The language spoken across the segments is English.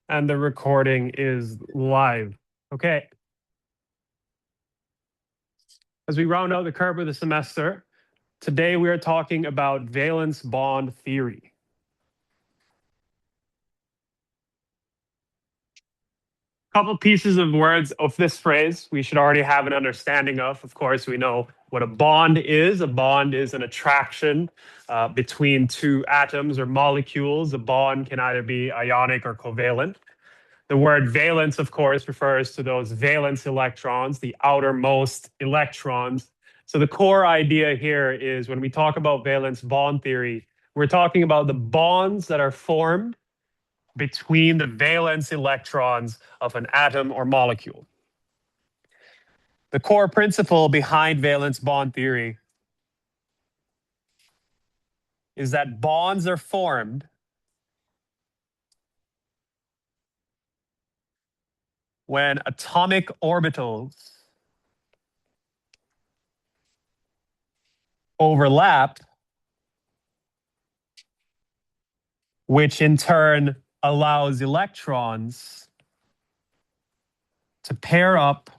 And the recording is live. Okay. As we round out the curve of the semester, today we are talking about valence bond theory. A couple pieces of words of this phrase we should already have an understanding of. Of course, we know what a bond is. A bond is an attraction between two atoms or molecules. A bond can either be ionic or covalent. The word valence, of course, refers to those valence electrons, the outermost electrons. So the core idea here is when we talk about valence bond theory, we're talking about the bonds that are formed between the valence electrons of an atom or molecule. The core principle behind valence bond theory is that bonds are formed when atomic orbitals overlap, which in turn allows electrons to pair up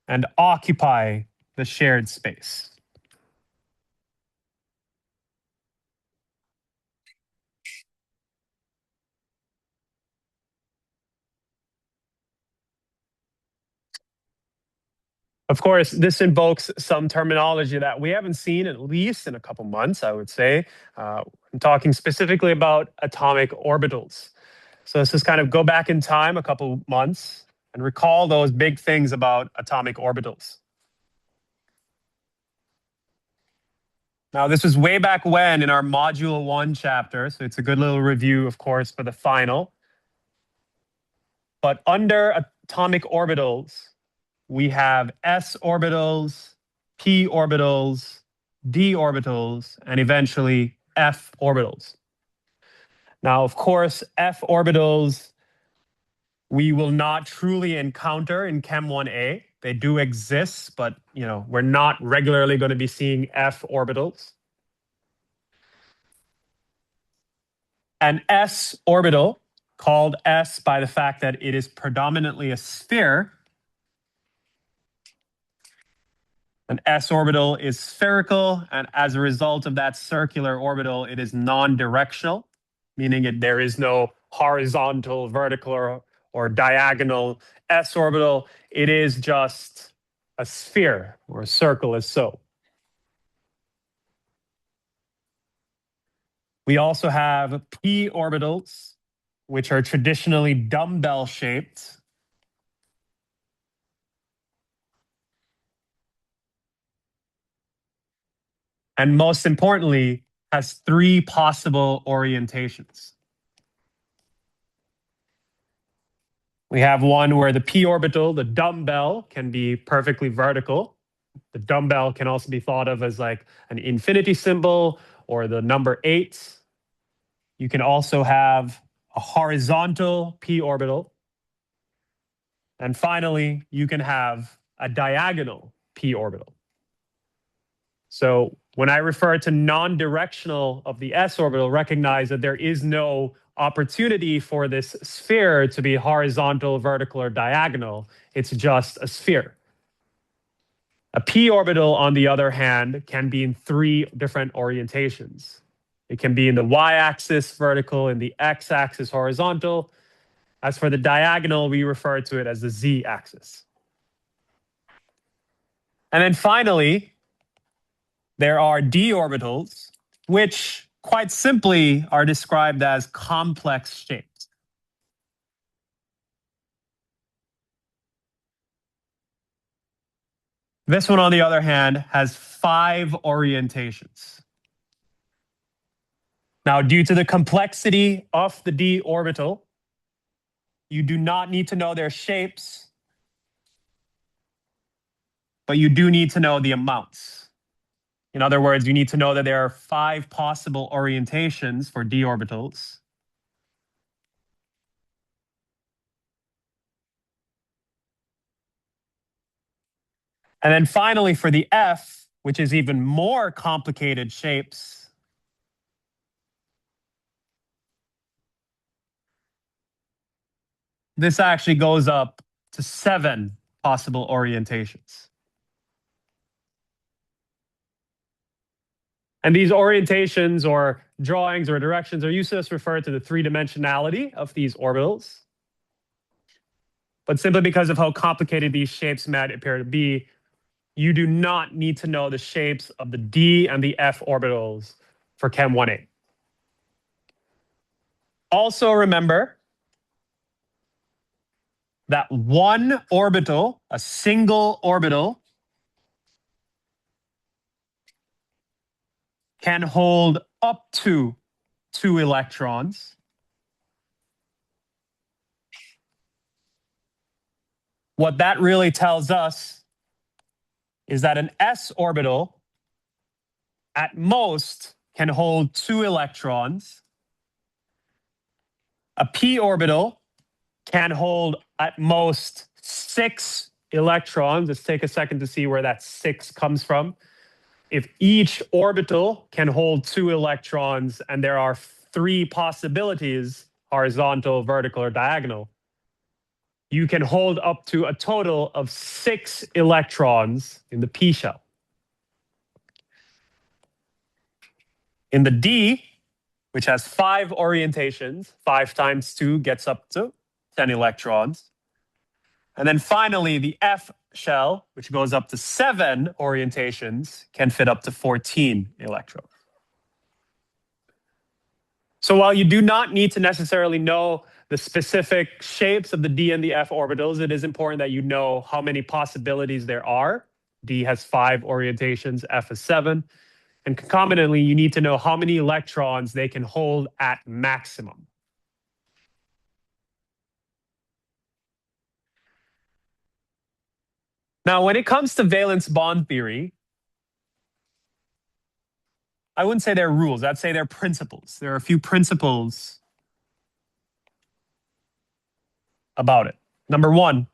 and occupy the shared space. Of course, this invokes some terminology that we haven't seen at least in a couple months, I would say. I'm talking specifically about atomic orbitals. So let's just kind of go back in time a couple months and recall those big things about atomic orbitals. Now, this was way back when in our Module 1 chapter, so it's a good little review, of course, for the final. But under atomic orbitals, we have s orbitals, p orbitals, d orbitals, and eventually f orbitals. Now, of course, f orbitals we will not truly encounter in Chem 1A. They do exist, but we're not regularly going to be seeing f orbitals. An s orbital, called s by the fact that it is predominantly a sphere, an s orbital is spherical, and as a result of that circular orbital, it is non-directional, meaning there is no horizontal, vertical, or diagonal s orbital. It is just a sphere or a circle as so. We also have p orbitals, which are traditionally dumbbell shaped. And most importantly, has three possible orientations. We have one where the p orbital, the dumbbell, can be perfectly vertical. The dumbbell can also be thought of as like an infinity symbol or the number 8. You can also have a horizontal p orbital. And finally, you can have a diagonal p orbital. So when I refer to non-directional of the s orbital, recognize that there is no opportunity for this sphere to be horizontal, vertical, or diagonal. It's just a sphere. A p orbital, on the other hand, can be in three different orientations. It can be in the y-axis vertical, in the x-axis horizontal. As for the diagonal, we refer to it as the z-axis. And then finally, there are d orbitals, which quite simply are described as complex shapes. This one, on the other hand, has 5 orientations. Now, due to the complexity of the d orbital, you do not need to know their shapes, but you do need to know the amounts. In other words, you need to know that there are 5 possible orientations for d orbitals. And then finally, for the f, which is even more complicated shapes, this actually goes up to 7 possible orientations. And these orientations or drawings or directions are used to refer to the three-dimensionality of these orbitals. But simply because of how complicated these shapes might appear to be, you do not need to know the shapes of the d and the f orbitals for Chem 1A. Also remember that one orbital, a single orbital, can hold up to 2 electrons. What that really tells us is that an s orbital at most can hold 2 electrons. A p orbital can hold at most 6 electrons. Let's take a second to see where that 6 comes from. If each orbital can hold 2 electrons and there are 3 possibilities, horizontal, vertical, or diagonal, you can hold up to a total of 6 electrons in the p shell. In the d, which has 5 orientations, 5 times 2 gets up to 10 electrons. And then finally, the F shell, which goes up to 7 orientations, can fit up to 14 electrons. So while you do not need to necessarily know the specific shapes of the d and the f orbitals, it is important that you know how many possibilities there are. D has 5 orientations, f is 7. And concomitantly, you need to know how many electrons they can hold at maximum. Now, when it comes to valence bond theory, I wouldn't say they're rules. I'd say they're principles. There are a few principles about it. Number 1,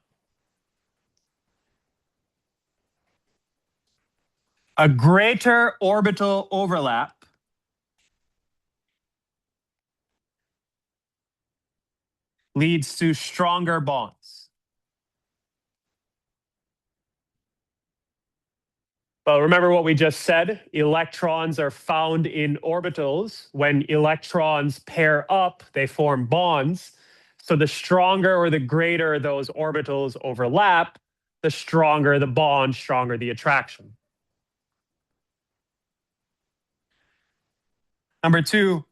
a greater orbital overlap leads to stronger bonds. Well, remember what we just said. Electrons are found in orbitals. When electrons pair up, they form bonds. So the stronger or the greater those orbitals overlap, the stronger the bond, stronger the attraction. Number 2,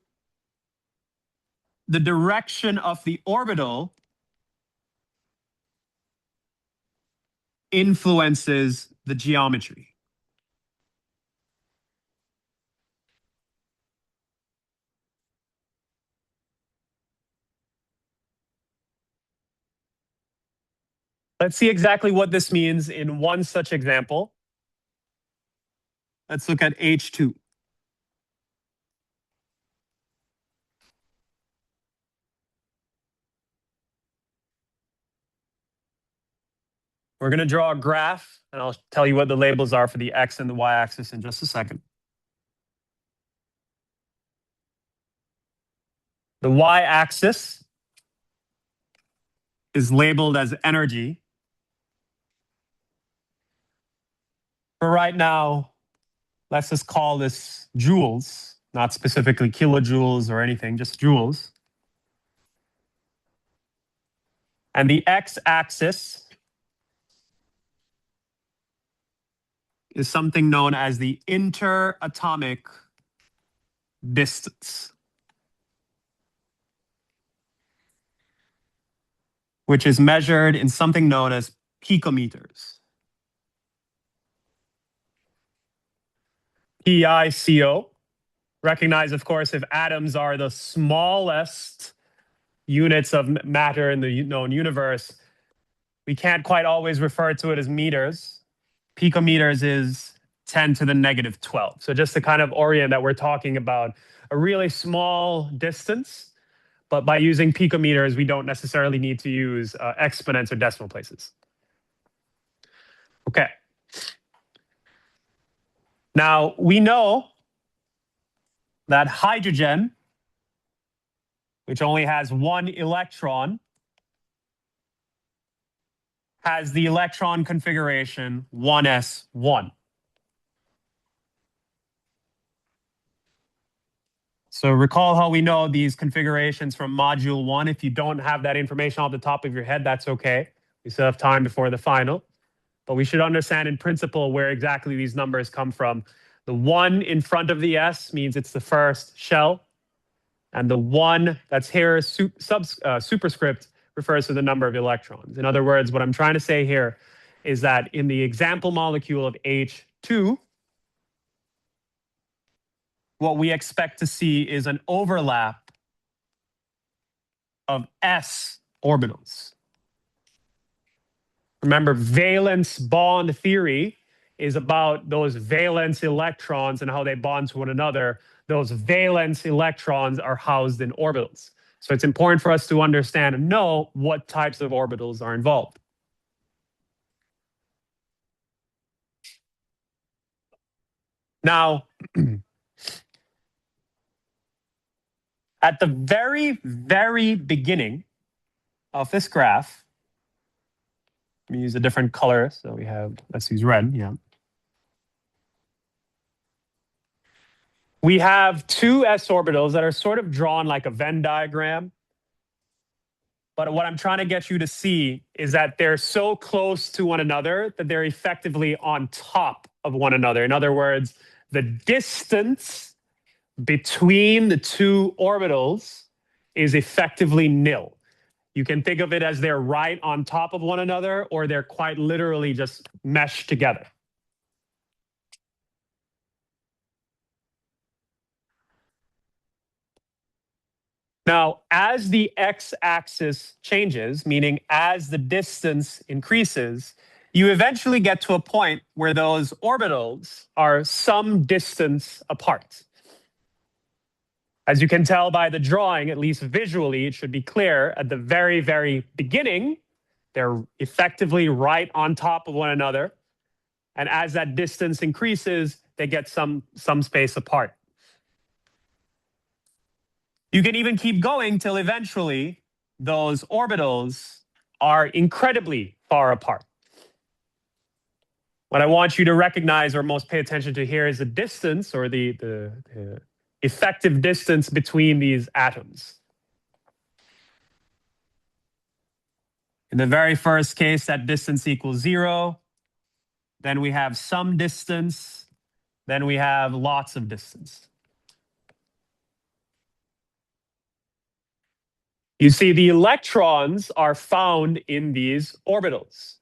the direction of the orbital influences the geometry. Let's see exactly what this means in one such example. Let's look at H2. We're going to draw a graph, and I'll tell you what the labels are for the x and the y-axis in just a second. The y-axis is labeled as energy. For right now, let's just call this joules, not specifically kilojoules or anything, just joules. And the x-axis is something known as the interatomic distance, which is measured in something known as picometers. PICO. Recognize, of course, if atoms are the smallest units of matter in the known universe, we can't quite always refer to it as meters. Picometers is 10 to the negative 12. So just to kind of orient that we're talking about a really small distance, but by using picometers, we don't necessarily need to use exponents or decimal places. Okay. Now, we know that hydrogen, which only has 1 electron, has the electron configuration 1s1. So recall how we know these configurations from module 1. If you don't have that information off the top of your head, that's okay. We still have time before the final. But we should understand in principle where exactly these numbers come from. The 1 in front of the S means it's the first shell. And the 1 that's here, superscript, refers to the number of electrons. In other words, what I'm trying to say here is that in the example molecule of H2, what we expect to see is an overlap of s orbitals. Remember, valence bond theory is about those valence electrons and how they bond to one another. Those valence electrons are housed in orbitals. So it's important for us to understand and know what types of orbitals are involved. Now, at the very, very beginning of this graph, let me use a different color. So we have, let's use red, yeah. We have two s orbitals that are sort of drawn like a Venn diagram. But what I'm trying to get you to see is that they're so close to one another that they're effectively on top of one another. In other words, the distance between the two orbitals is effectively nil. You can think of it as they're right on top of one another, or they're quite literally just meshed together. Now, as the x-axis changes, meaning as the distance increases, you eventually get to a point where those orbitals are some distance apart. As you can tell by the drawing, at least visually, it should be clear at the very, very beginning, they're effectively right on top of one another. And as that distance increases, they get some space apart. You can even keep going till eventually those orbitals are incredibly far apart. What I want you to recognize or most pay attention to here is the distance, or the effective distance between these atoms. In the very first case, that distance equals 0. Then we have some distance. Then we have lots of distance. You see, the electrons are found in these orbitals.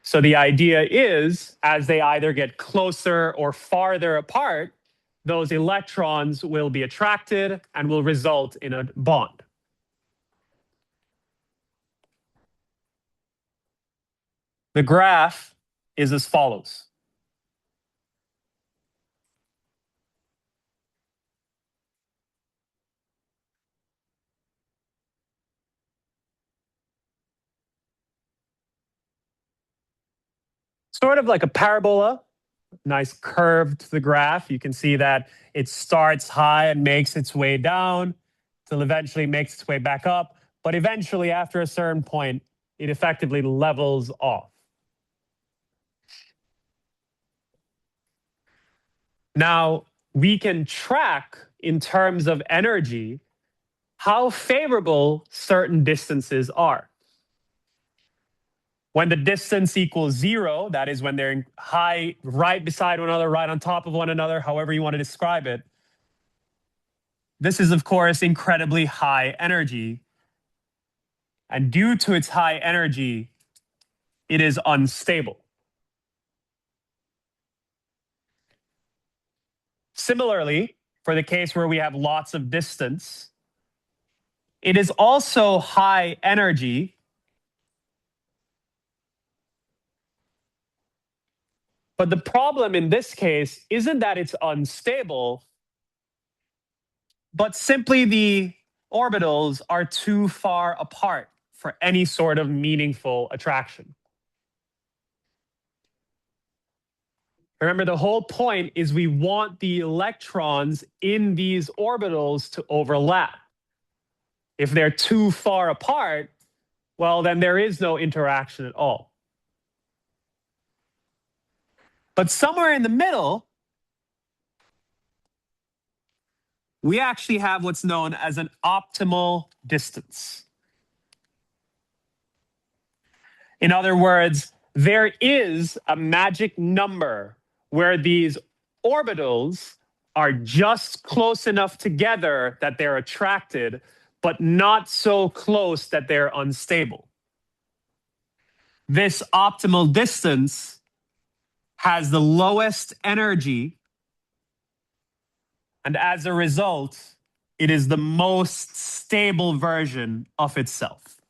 So the idea is, as they either get closer or farther apart, those electrons will be attracted and will result in a bond. The graph is as follows. Sort of like a parabola, nice curve to the graph. You can see that it starts high and makes its way down till eventually makes its way back up. But eventually, after a certain point, it effectively levels off. Now, we can track in terms of energy how favorable certain distances are. When the distance equals 0, that is when they're high, right beside one another, right on top of one another, however you want to describe it. This is, of course, incredibly high energy. And due to its high energy, it is unstable. Similarly, for the case where we have lots of distance, it is also high energy, but the problem in this case isn't that it's unstable, but simply the orbitals are too far apart for any sort of meaningful attraction. Remember, the whole point is we want the electrons in these orbitals to overlap. If they're too far apart, well, then there is no interaction at all. But somewhere in the middle, we actually have what's known as an optimal distance. In other words, there is a magic number where these orbitals are just close enough together that they're attracted, but not so close that they're unstable. This optimal distance has the lowest energy, and as a result, it is the most stable version of itself.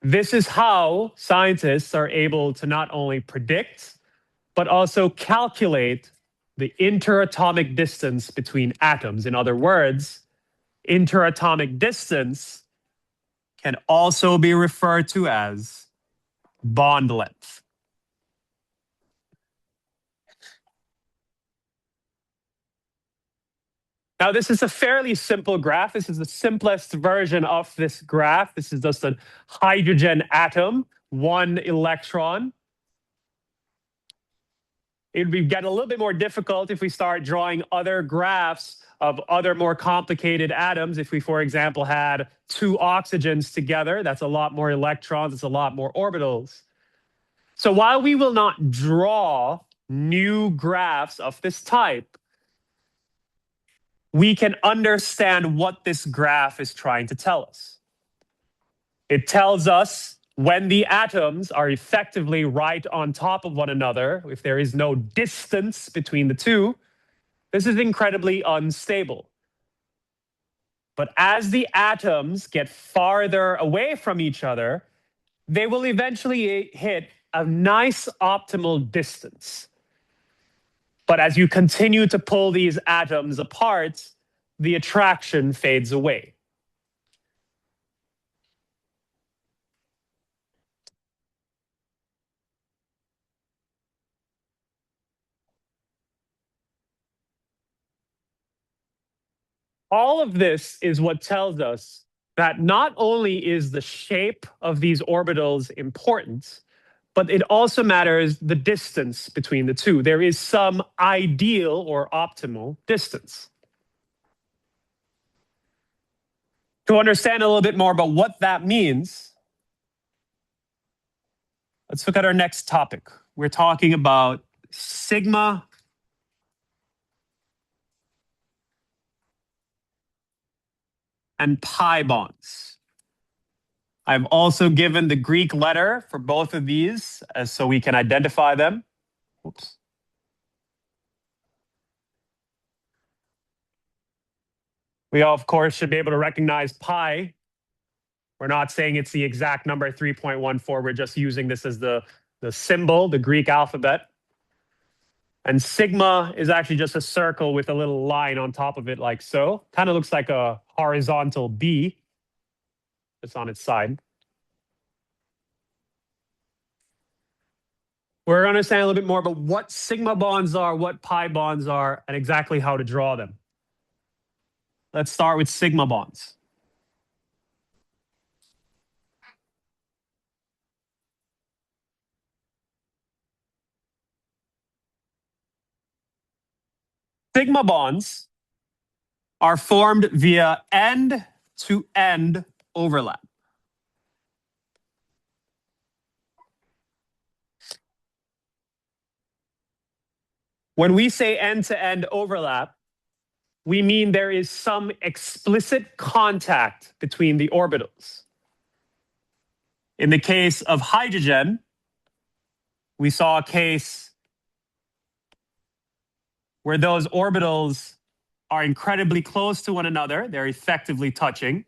This is how scientists are able to not only predict, but also calculate the interatomic distance between atoms. In other words, interatomic distance can also be referred to as bond length. Now, this is a fairly simple graph. This is the simplest version of this graph. This is just a hydrogen atom, one electron. It would get a little bit more difficult if we start drawing other graphs of other more complicated atoms. If we, for example, had two oxygens together, that's a lot more electrons, it's a lot more orbitals. So while we will not draw new graphs of this type, we can understand what this graph is trying to tell us. It tells us when the atoms are effectively right on top of one another, if there is no distance between the two, this is incredibly unstable. But as the atoms get farther away from each other, they will eventually hit a nice optimal distance. But as you continue to pull these atoms apart, the attraction fades away. All of this is what tells us that not only is the shape of these orbitals important, but it also matters the distance between the two. There is some ideal or optimal distance. To understand a little bit more about what that means, let's look at our next topic. We're talking about sigma and pi bonds. I've also given the Greek letter for both of these so we can identify them. Oops. We, of course, should be able to recognize pi. We're not saying it's the exact number 3.14. We're just using this as the symbol, the Greek alphabet. And sigma is actually just a circle with a little line on top of it like so. Kind of looks like a horizontal B. It's on its side. We're going to understand a little bit more about what sigma bonds are, what pi bonds are, and exactly how to draw them. Let's start with sigma bonds. Sigma bonds are formed via end-to-end overlap. When we say end-to-end overlap, we mean there is some explicit contact between the orbitals. In the case of hydrogen, we saw a case where those orbitals are incredibly close to one another. They're effectively touching.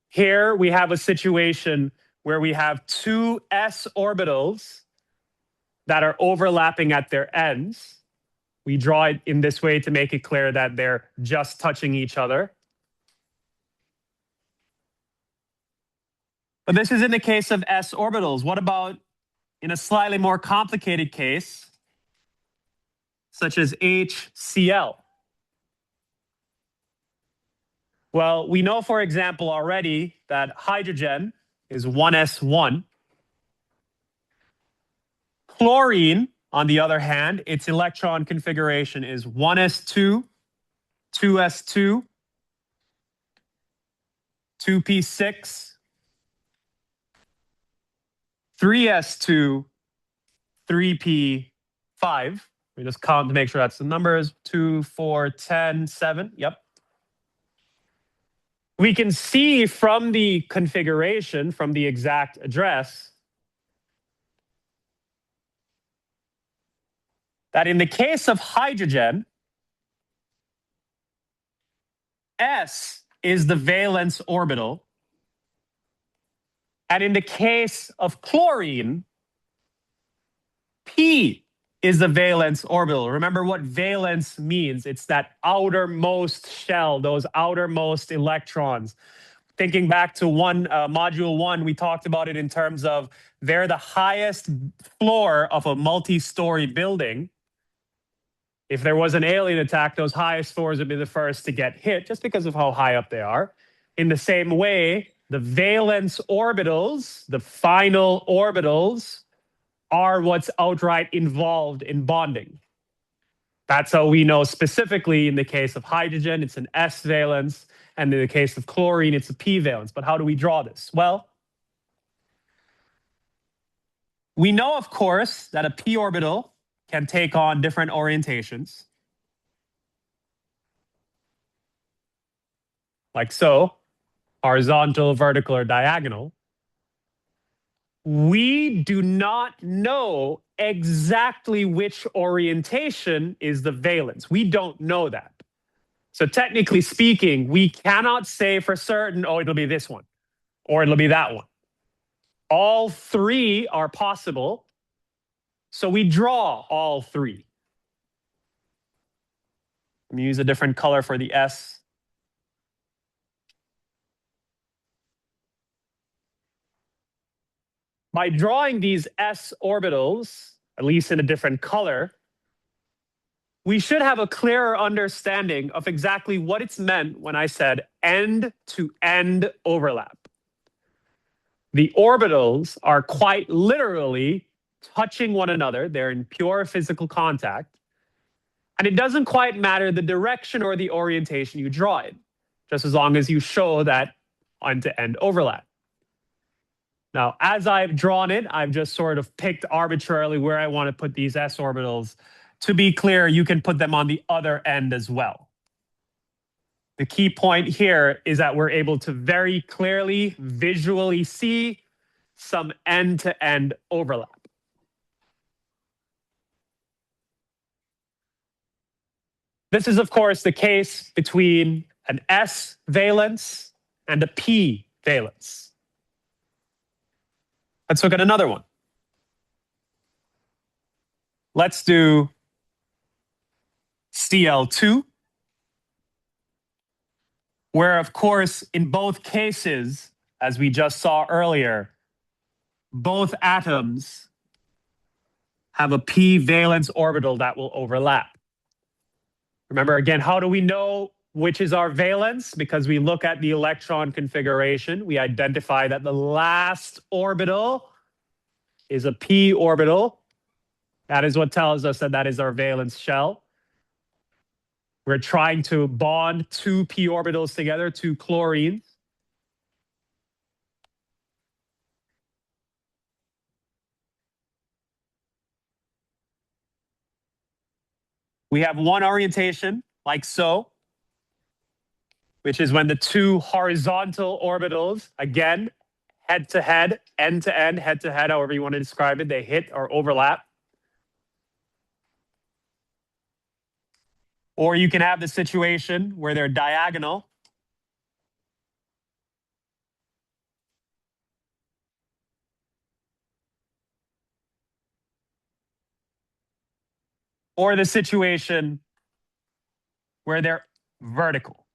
Here we have a situation where we have two s orbitals that are overlapping at their ends. We draw it in this way to make it clear that they're just touching each other. But this is in the case of s orbitals. What about in a slightly more complicated case, such as HCl? Well, we know, for example, already that hydrogen is 1s1. Chlorine, on the other hand, its electron configuration is 1s2, 2s2, 2p6, 3s2, 3p5. We just count to make sure that's the numbers. 2, 4, 10, 7. Yep. We can see from the configuration, from the exact address, that in the case of hydrogen, S is the valence orbital. And in the case of chlorine, P is the valence orbital. Remember what valence means. It's that outermost shell, those outermost electrons. Thinking back to module one, we talked about it in terms of they're the highest floor of a multi-story building. If there was an alien attack, those highest floors would be the first to get hit just because of how high up they are. In the same way, the valence orbitals, the final orbitals, are what's outright involved in bonding. That's how we know specifically in the case of hydrogen, it's an S valence, and in the case of chlorine, it's a P valence. But how do we draw this? Well, we know, of course, that a P orbital can take on different orientations. Like so, horizontal, vertical, or diagonal. We do not know exactly which orientation is the valence. We don't know that. So technically speaking, we cannot say for certain, oh, it'll be this one, or it'll be that one. All three are possible. So we draw all three. Let me use a different color for the S. By drawing these S orbitals, at least in a different color, we should have a clearer understanding of exactly what it's meant when I said end-to-end overlap. The orbitals are quite literally touching one another. They're in pure physical contact. And it doesn't quite matter the direction or the orientation you draw it, just as long as you show that end-to-end overlap. Now, as I've drawn it, I've just sort of picked arbitrarily where I want to put these s orbitals. To be clear, you can put them on the other end as well. The key point here is that we're able to very clearly visually see some end-to-end overlap. This is, of course, the case between an S valence and a P valence. Let's look at another one. Let's do Cl2, where, of course, in both cases, as we just saw earlier, both atoms have a p valence orbital that will overlap. Remember, again, how do we know which is our valence? Because we look at the electron configuration. We identify that the last orbital is a p orbital. That is what tells us that that is our valence shell. We're trying to bond two p orbitals together, two chlorines. We have one orientation, like so, which is when the two horizontal orbitals, again, head to head, end to end, head to head, however you want to describe it, they hit or overlap. Or you can have the situation where they're diagonal. Or the situation where they're vertical.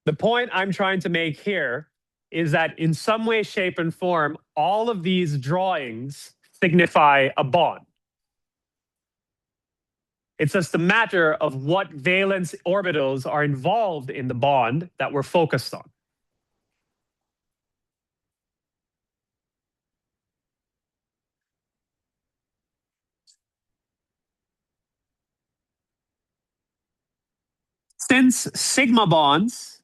The point I'm trying to make here is that in some way, shape, and form, all of these drawings signify a bond. It's just a matter of what valence orbitals are involved in the bond that we're focused on. Since sigma bonds,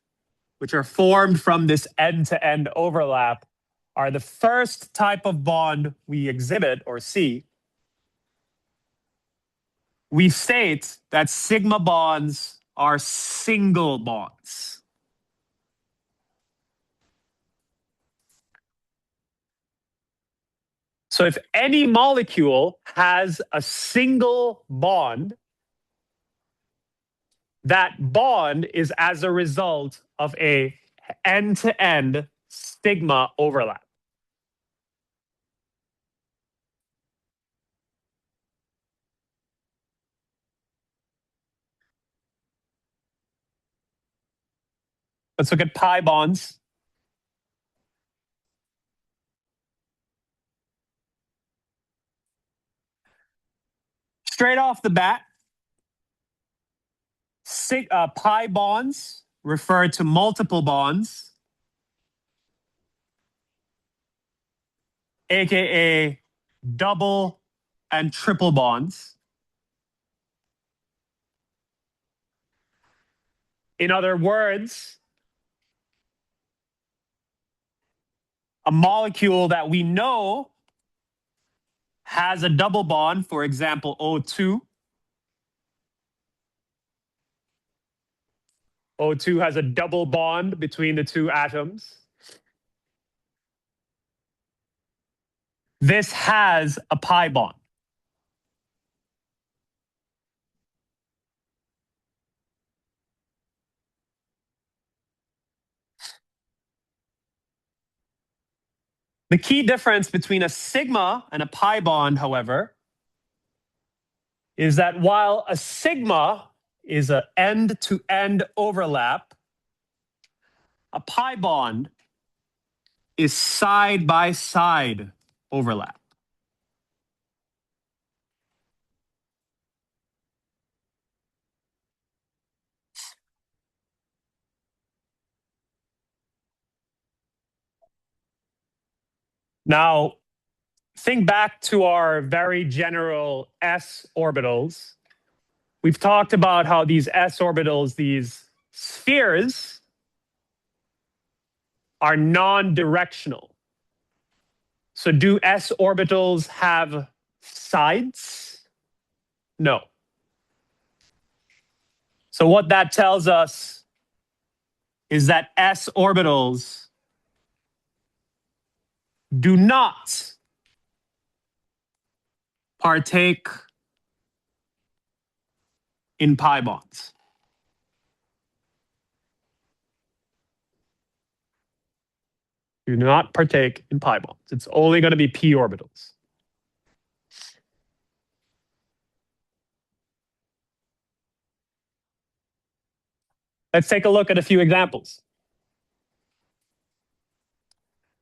which are formed from this end-to-end overlap, are the first type of bond we exhibit or see, we state that sigma bonds are single bonds. So if any molecule has a single bond, that bond is as a result of a end-to-end sigma overlap. Let's look at pi bonds. Straight off the bat, pi bonds refer to multiple bonds, aka double and triple bonds. In other words, a molecule that we know has a double bond, for example, O2. O2 has a double bond between the two atoms. This has a pi bond. The key difference between a sigma and a pi bond, however, is that while a sigma is an end-to-end overlap, a pi bond is side-by-side overlap. Now, think back to our very general s orbitals. We've talked about how these s orbitals, these spheres, are non-directional. So do s orbitals have sides? No. So what that tells us is that s orbitals do not partake in pi bonds. Do not partake in pi bonds. It's only going to be p orbitals. Let's take a look at a few examples.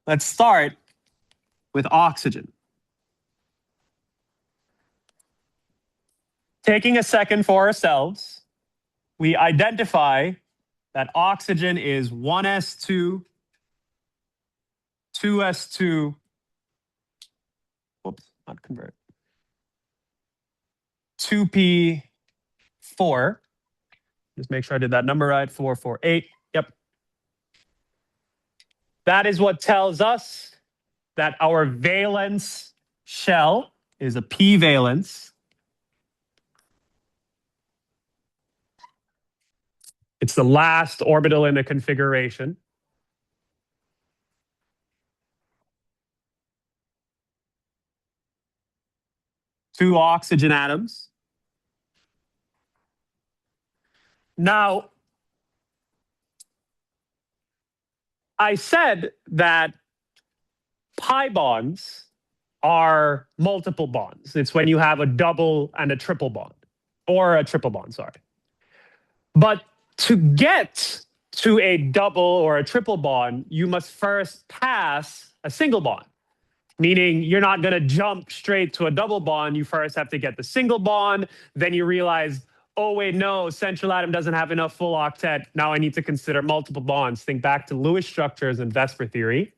Let's start with oxygen. Taking a second for ourselves, we identify that oxygen is 1s2, 2s2, whoops, not convert, 2p4. Just make sure I did that number right, 448. Yep. That is what tells us that our valence shell is a p-valence. It's the last orbital in the configuration. Two oxygen atoms. Now, I said that pi bonds are multiple bonds. It's when you have a double and a triple bond, or a triple bond, sorry. But to get to a double or a triple bond, you must first pass a single bond. meaning you're not going to jump straight to a double bond. You first have to get the single bond. Then you realize, oh, wait, no, central atom doesn't have enough full octet. Now I need to consider multiple bonds. Think back to Lewis structures and Vesper theory.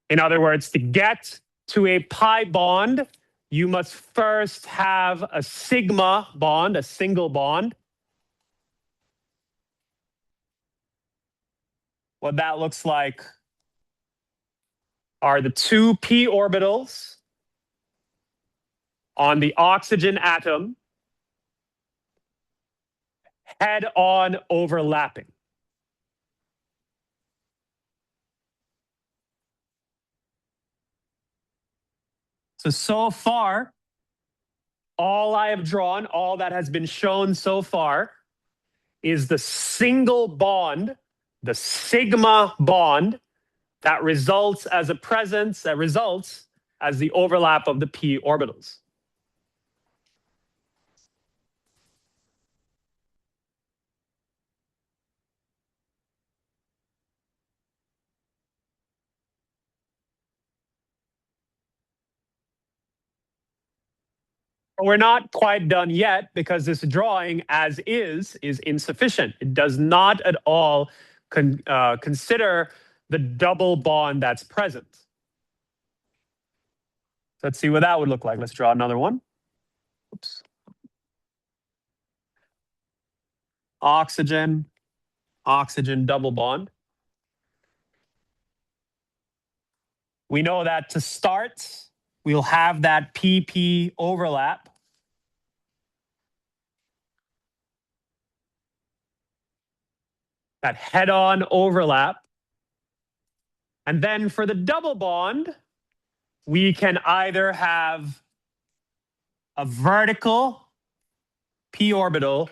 In other words, to get to a pi bond, you must first have a sigma bond, a single bond. What that looks like are the two p orbitals on the oxygen atom head-on overlapping. So far, all I have drawn, all that has been shown so far, is the single bond, the sigma bond, that results as a presence, that results as the overlap of the p orbitals. We're not quite done yet because this drawing as is insufficient. It does not at all consider the double bond that's present. Let's see what that would look like. Let's draw another one. Oops. Oxygen, oxygen double bond. We know that to start, we'll have that PP overlap. That head-on overlap. And then for the double bond, we can either have a vertical p orbital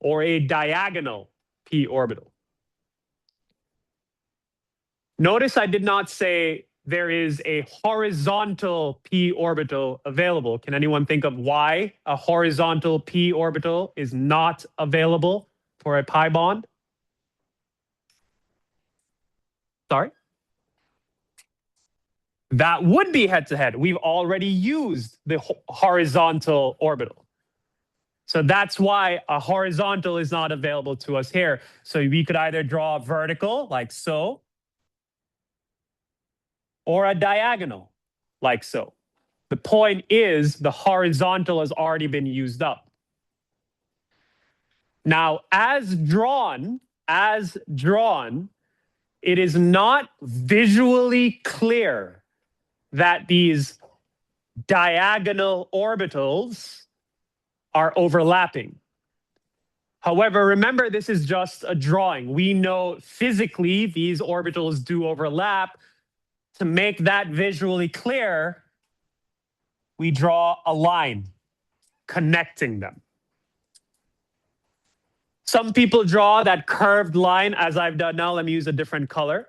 or a diagonal p orbital. Notice I did not say there is a horizontal p orbital available. Can anyone think of why a horizontal p orbital is not available for a pi bond? Sorry? That would be head-to-head. We've already used the horizontal orbital. So that's why a horizontal is not available to us here. So we could either draw a vertical, like so, or a diagonal, like so. The point is the horizontal has already been used up. Now, as drawn, it is not visually clear that these diagonal orbitals are overlapping. However, remember, this is just a drawing. We know physically these orbitals do overlap. To make that visually clear, we draw a line connecting them. Some people draw that curved line as I've done now. Let me use a different color.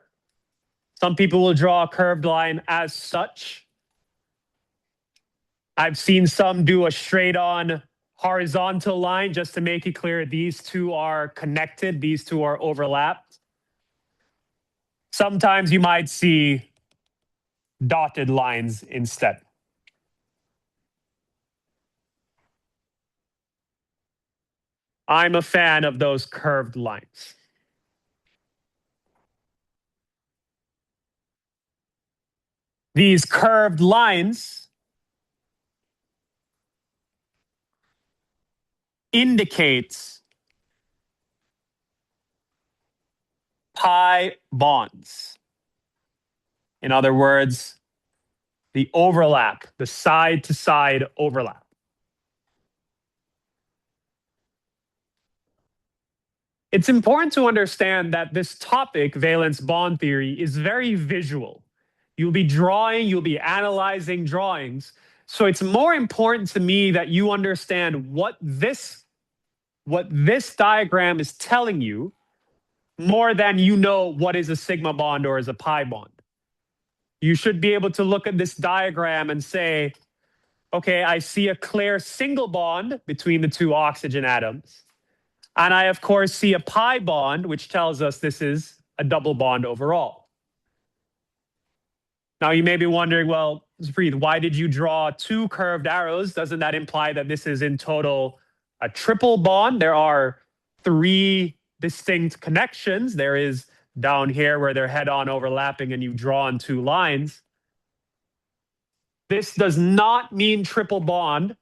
Some people will draw a curved line as such. I've seen some do a straight-on horizontal line just to make it clear these two are connected, these two are overlapped. Sometimes you might see dotted lines instead. I'm a fan of those curved lines. These curved lines indicate pi bonds. In other words, the overlap, the side-to-side overlap. It's important to understand that this topic, valence bond theory, is very visual. You'll be drawing, you'll be analyzing drawings. So it's more important to me that you understand what this diagram is telling you more than you know what is a sigma bond or is a pi bond. You should be able to look at this diagram and say, okay, I see a clear single bond between the two oxygen atoms. And I, of course, see a pi bond, which tells us this is a double bond overall. Now you may be wondering, well, Zpreet, why did you draw two curved arrows? Doesn't that imply that this is in total a triple bond? There are three distinct connections. There is down here where they're head-on overlapping and you've drawn two lines. This does not mean triple bond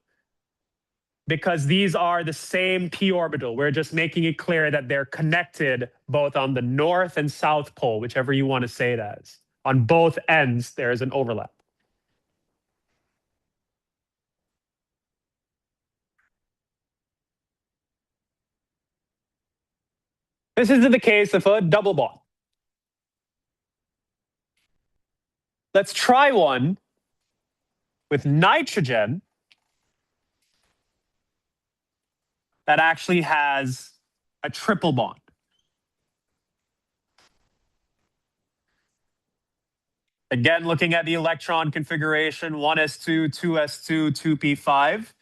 because these are the same p orbital. We're just making it clear that they're connected both on the north and south pole, whichever you want to say it as. On both ends, there is an overlap. This is in the case of a double bond. Let's try one with nitrogen that actually has a triple bond. Again, looking at the electron configuration, 1s2, 2s2, 2p5.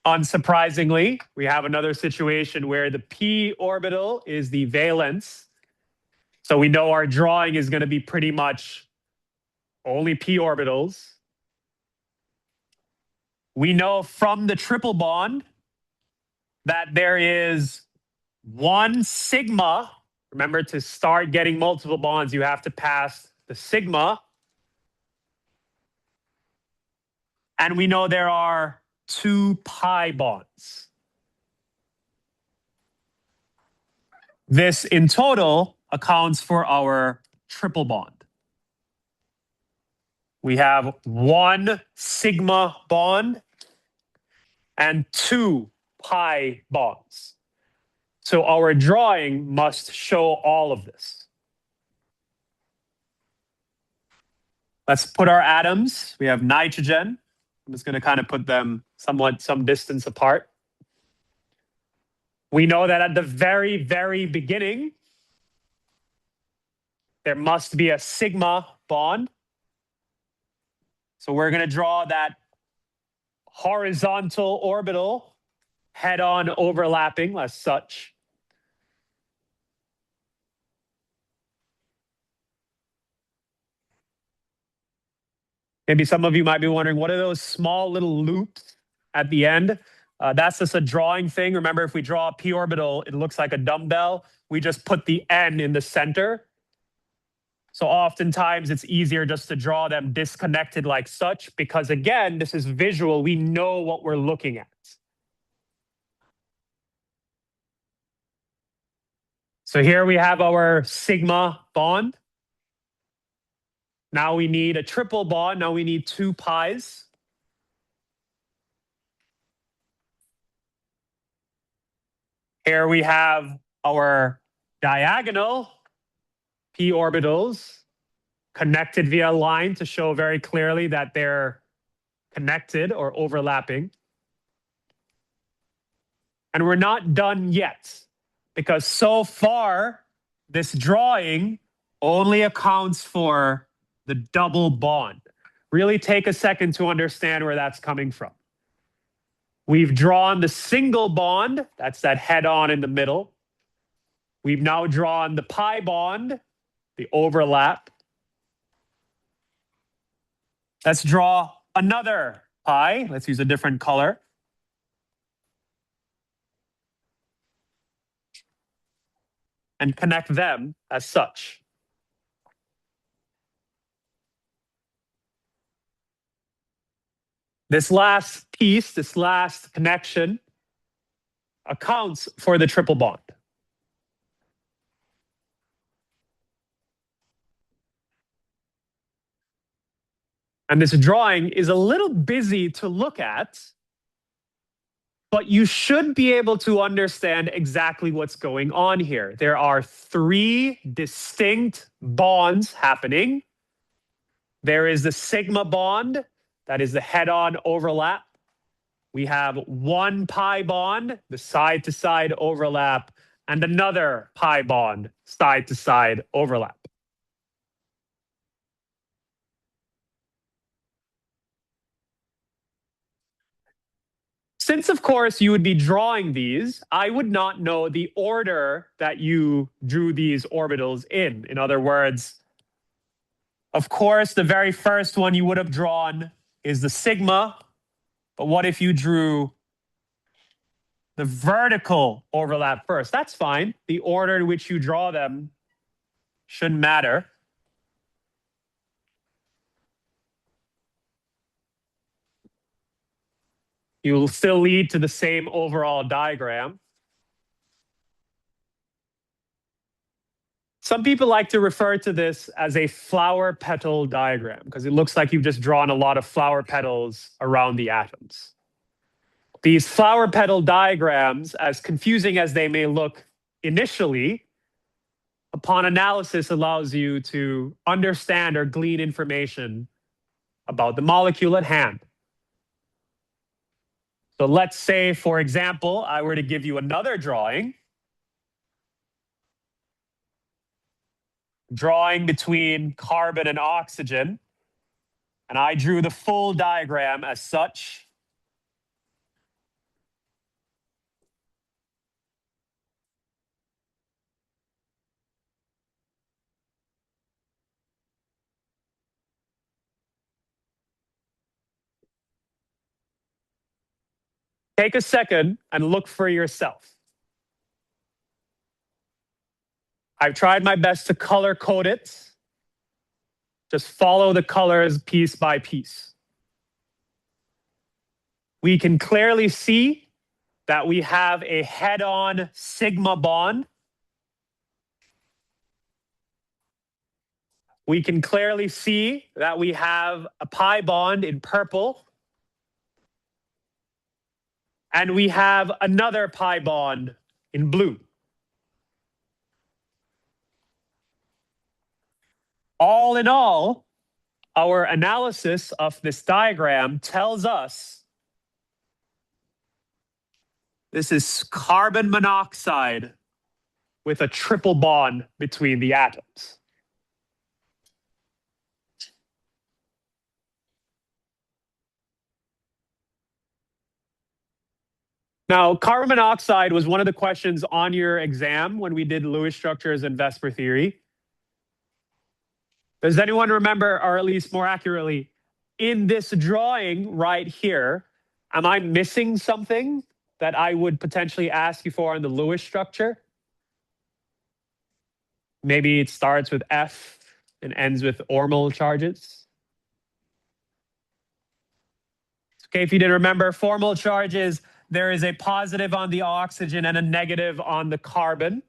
Unsurprisingly, we have another situation where the p orbital is the valence. So we know our drawing is going to be pretty much only p orbitals. We know from the triple bond that there is one sigma. Remember, to start getting multiple bonds, you have to pass the sigma. And we know there are two pi bonds. This in total accounts for our triple bond. We have one sigma bond and two pi bonds. So our drawing must show all of this. Let's put our atoms. We have nitrogen. I'm just going to kind of put them somewhat some distance apart. We know that at the very, very beginning, there must be a sigma bond. So we're going to draw that horizontal orbital head-on overlapping as such. Maybe some of you might be wondering, what are those small little loops at the end? That's just a drawing thing. Remember, if we draw a p orbital, it looks like a dumbbell. We just put the n in the center. So oftentimes it's easier just to draw them disconnected like such, because again, this is visual. We know what we're looking at. So here we have our sigma bond. Now we need a triple bond. Now we need two pi's. Here we have our diagonal p orbitals connected via a line to show very clearly that they're connected or overlapping. And we're not done yet, because so far this drawing only accounts for the double bond. Really take a second to understand where that's coming from. We've drawn the single bond, that's that head-on in the middle. We've now drawn the pi bond, the overlap. Let's draw another pi. Let's use a different color. And connect them as such. This last piece, this last connection, accounts for the triple bond. And this drawing is a little busy to look at, but you should be able to understand exactly what's going on here. There are three distinct bonds happening. There is the sigma bond, that is the head-on overlap. We have one pi bond, the side-to-side overlap, and another pi bond, side-to-side overlap. Since, of course, you would be drawing these, I would not know the order that you drew these orbitals in. In other words, Of course, the very first one you would have drawn is the sigma, but what if you drew the vertical overlap first? That's fine. The order in which you draw them shouldn't matter. You will still lead to the same overall diagram. Some people like to refer to this as a flower petal diagram because it looks like you've just drawn a lot of flower petals around the atoms. These flower petal diagrams, as confusing as they may look initially, upon analysis allows you to understand or glean information about the molecule at hand. So let's say, for example, I were to give you another drawing between carbon and oxygen, and I drew the full diagram as such. Take a second and look for yourself. I've tried my best to color code it. Just follow the colors piece by piece. We can clearly see that we have a head-on sigma bond. We can clearly see that we have a pi bond in purple. And we have another pi bond in blue. All in all, our analysis of this diagram tells us this is carbon monoxide with a triple bond between the atoms. Now, carbon monoxide was one of the questions on your exam when we did Lewis structures and Vesper theory. Does anyone remember, or at least more accurately, in this drawing right here, am I missing something that I would potentially ask you for in the Lewis structure? Maybe it starts with F and ends with orbital charges. Okay, if you didn't remember, formal charges, there is a positive on the oxygen and a negative on the carbon.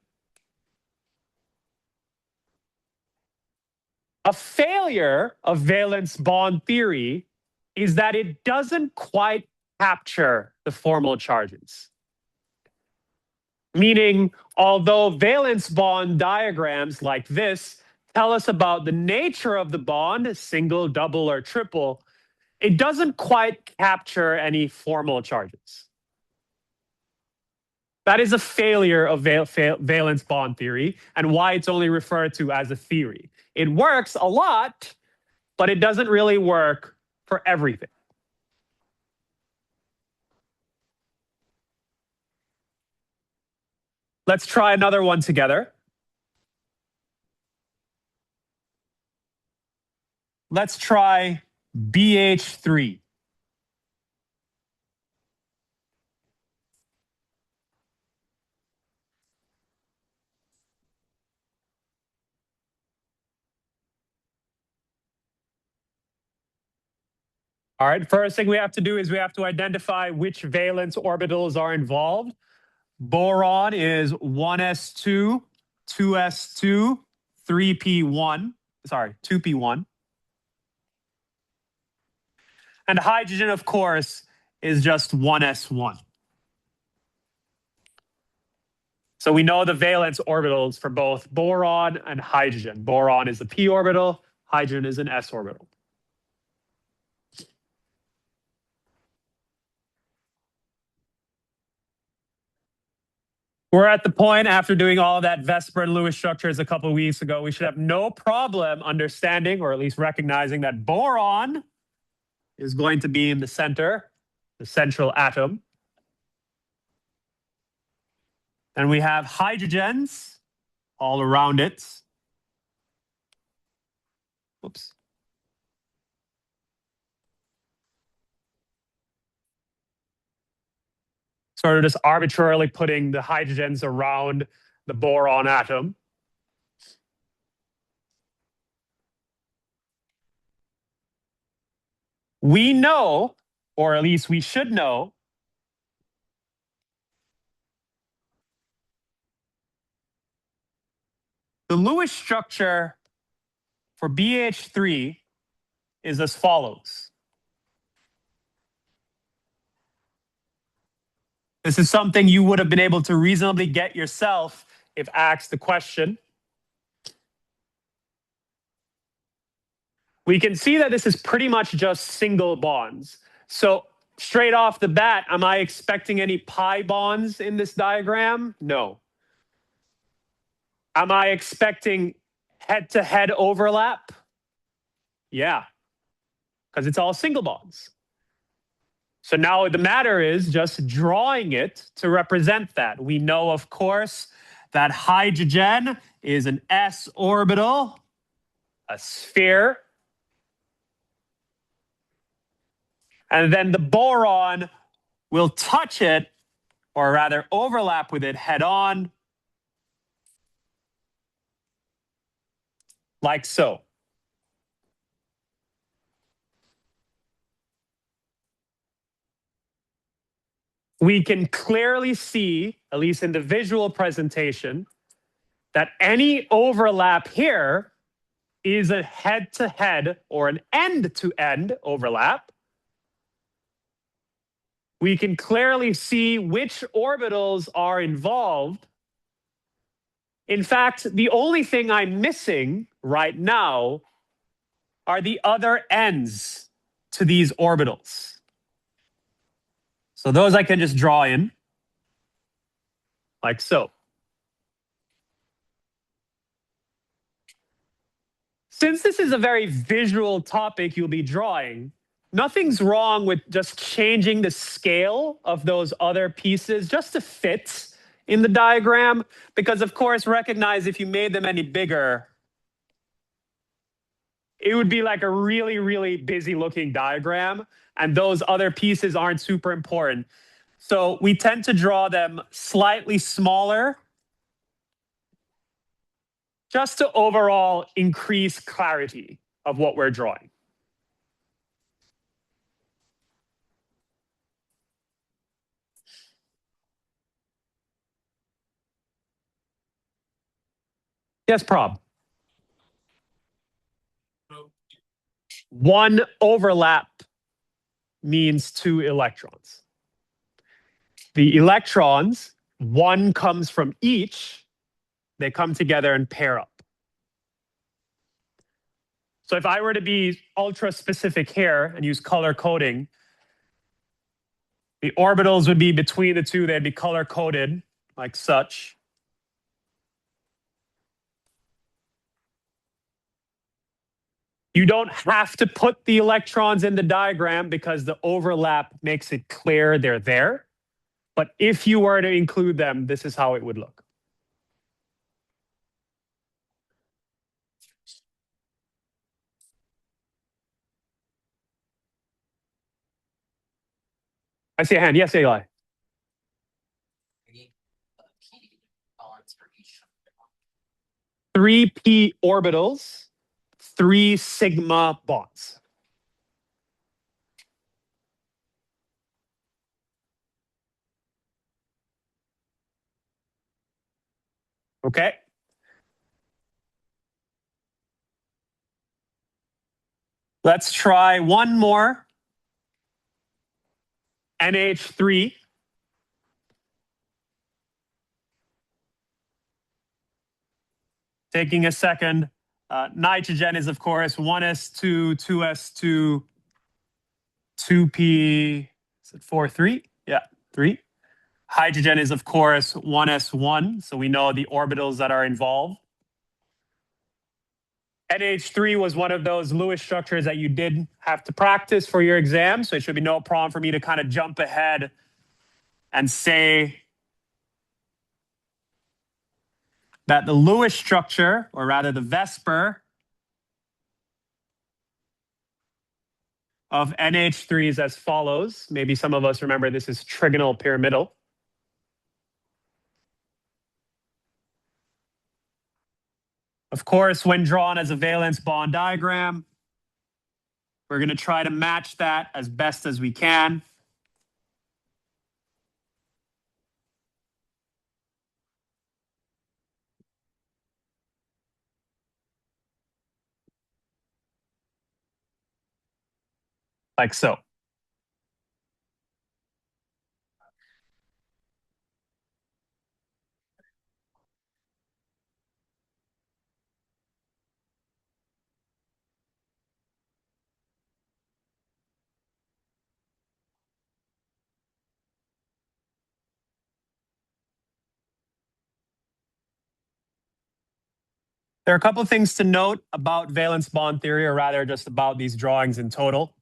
A failure of valence bond theory is that it doesn't quite capture the formal charges. Meaning, although valence bond diagrams like this tell us about the nature of the bond, single, double, or triple, it doesn't quite capture any formal charges. That is a failure of valence bond theory and why it's only referred to as a theory. It works a lot, but it doesn't really work for everything. Let's try another one together. Let's try BH3. All right, first thing we have to do is we have to identify which valence orbitals are involved. Boron is 1s2, 2s2, 3p1, sorry, 2p1. And hydrogen, of course, is just 1s1. So we know the valence orbitals for both boron and hydrogen. Boron is a p orbital, hydrogen is an s orbital. We're at the point after doing all of that Vesper and Lewis structures a couple of weeks ago, we should have no problem understanding or at least recognizing that boron is going to be in the center, the central atom. And we have hydrogens all around it. Whoops. Sort of just arbitrarily putting the hydrogens around the boron atom. We know, or at least we should know, the Lewis structure for BH3 is as follows. This is something you would have been able to reasonably get yourself if asked the question. We can see that this is pretty much just single bonds. So straight off the bat, am I expecting any pi bonds in this diagram? No. Am I expecting head-to-head overlap? Yeah, because it's all single bonds. So now the matter is just drawing it to represent that. We know, of course, that hydrogen is an s orbital, a sphere. And then the boron will touch it, or rather overlap with it head on, like so. We can clearly see, at least in the visual presentation, that any overlap here is a head-to-head or an end-to-end overlap. We can clearly see which orbitals are involved. In fact, the only thing I'm missing right now are the other ends to these orbitals. So those I can just draw in, like so. Since this is a very visual topic you'll be drawing, nothing's wrong with just changing the scale of those other pieces just to fit in the diagram, because of course, recognize if you made them any bigger, it would be like a really, really busy looking diagram, and those other pieces aren't super important. So we tend to draw them slightly smaller just to overall increase clarity of what we're drawing. Yes, Prob. One overlap means two electrons. The electrons, one comes from each, they come together and pair up. So if I were to be ultra specific here and use color coding, the orbitals would be between the two, they'd be color coded like such. You don't have to put the electrons in the diagram because the overlap makes it clear they're there. But if you were to include them, this is how it would look. I see a hand. Yes, Eli. 3p orbitals, 3 sigma bonds. Okay. Let's try one more. NH3. Taking a second. Nitrogen is, of course, 1s2, 2s2, 2p, is it 4, 3? Yeah, 3. Hydrogen is, of course, 1s1, so we know the orbitals that are involved. NH3 was one of those Lewis structures that you did have to practice for your exam, so it should be no problem for me to kind of jump ahead and say that the Lewis structure, or rather the Vesper, of NH3s as follows. Maybe some of us remember this is trigonal pyramidal. Of course, when drawn as a valence bond diagram, we're going to try to match that as best as we can. Like so. There are a couple of things to note about valence bond theory, or rather just about these drawings in total.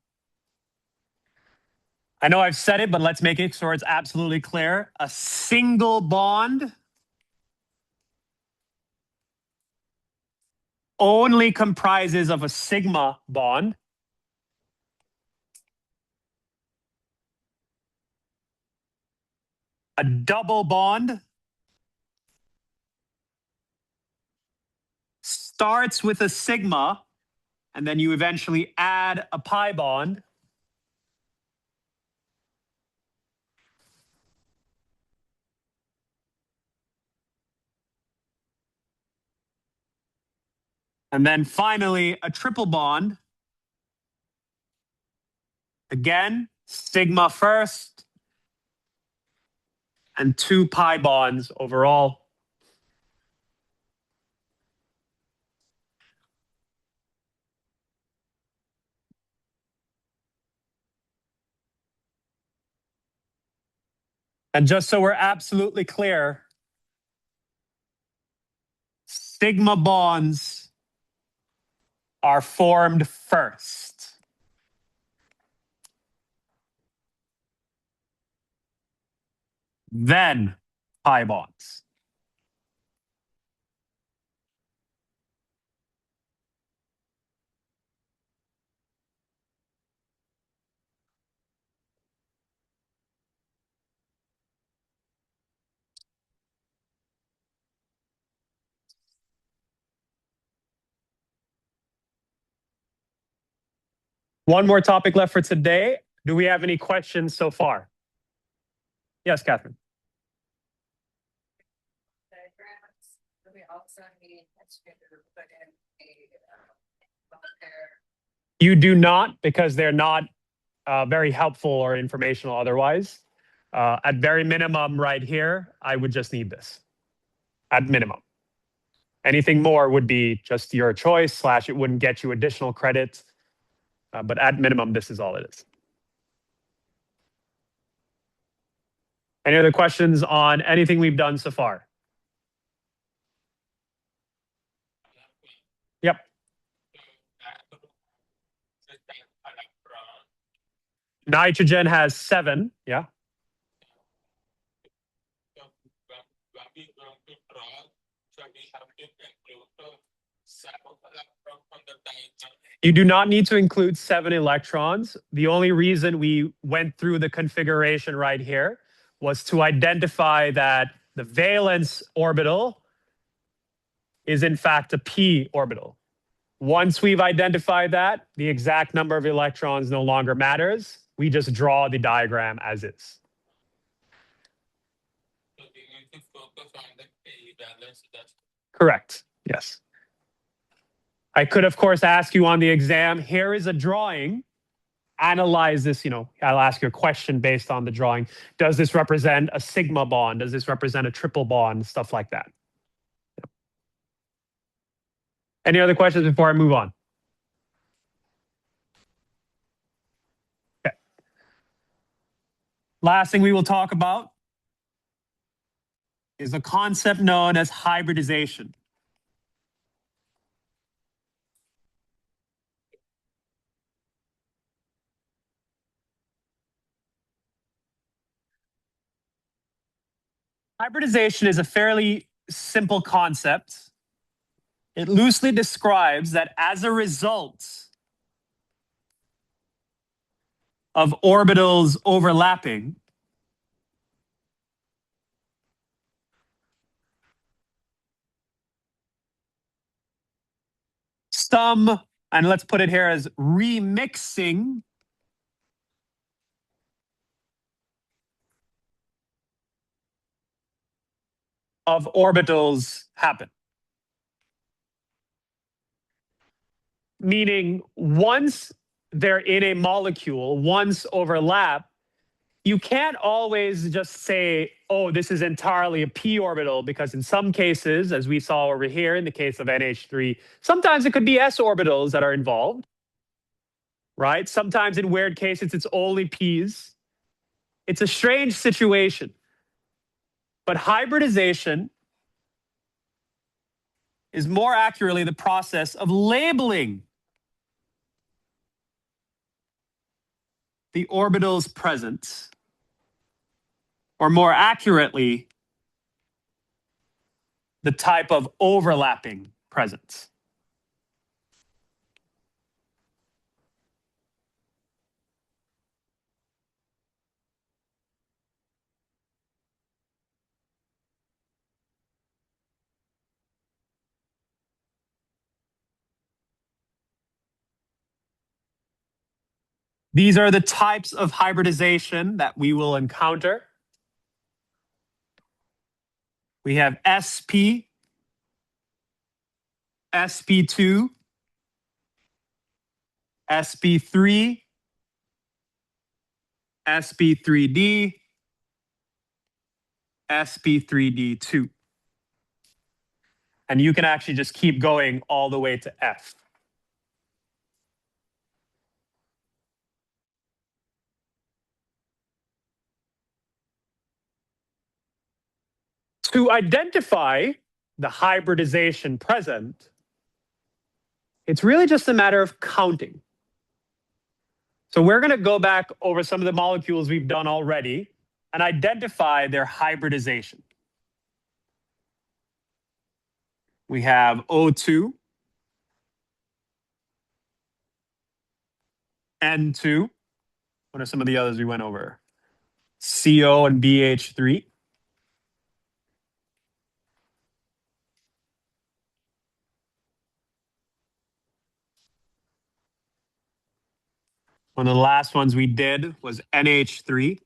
I know I've said it, but let's make it so it's absolutely clear. A single bond only comprises of a sigma bond. A double bond starts with a sigma, and then you eventually add a pi bond. And then finally, a triple bond. Again, sigma first, and 2 pi bonds overall. And just so we're absolutely clear, sigma bonds are formed first. Then pi bonds. One more topic left for today. Do we have any questions so far? Yes, Catherine. We also need to put in You do not, because they're not very helpful or informational otherwise. At very minimum right here, I would just need this. At minimum. Anything more would be just your choice, / it wouldn't get you additional credit. But at minimum, this is all it is. Any other questions on anything we've done so far? Yep. Nitrogen has 7. Yeah. You do not need to include 7 electrons. The only reason we went through the configuration right here was to identify that the valence orbital is in fact a p orbital. Once we've identified that, the exact number of electrons no longer matters. We just draw the diagram as is. So we need to focus on the p valence. Correct. Yes. I could, of course, ask you on the exam, here is a drawing. Analyze this, I'll ask you a question based on the drawing. Does this represent a sigma bond? Does this represent a triple bond? Stuff like that. Any other questions before I move on? Okay. Last thing we will talk about is a concept known as hybridization. Hybridization is a fairly simple concept. It loosely describes that as a result of orbitals overlapping, some, and let's put it here as remixing of orbitals happen. Meaning once they're in a molecule, once overlap, you can't always just say, oh, this is entirely a p orbital, because in some cases, as we saw over here in the case of NH3, sometimes it could be s orbitals that are involved, right? Sometimes in weird cases, it's only p's. It's a strange situation. But hybridization is more accurately the process of labeling the orbitals present, or more accurately, the type of overlapping presence. These are the types of hybridization that we will encounter. We have SP, SP2, SP3, SP3D, SP3D2. And you can actually just keep going all the way to F. To identify the hybridization present, it's really just a matter of counting. So we're going to go back over some of the molecules we've done already and identify their hybridization. We have O2, N2. What are some of the others we went over? CO and BH3. One of the last ones we did was NH3.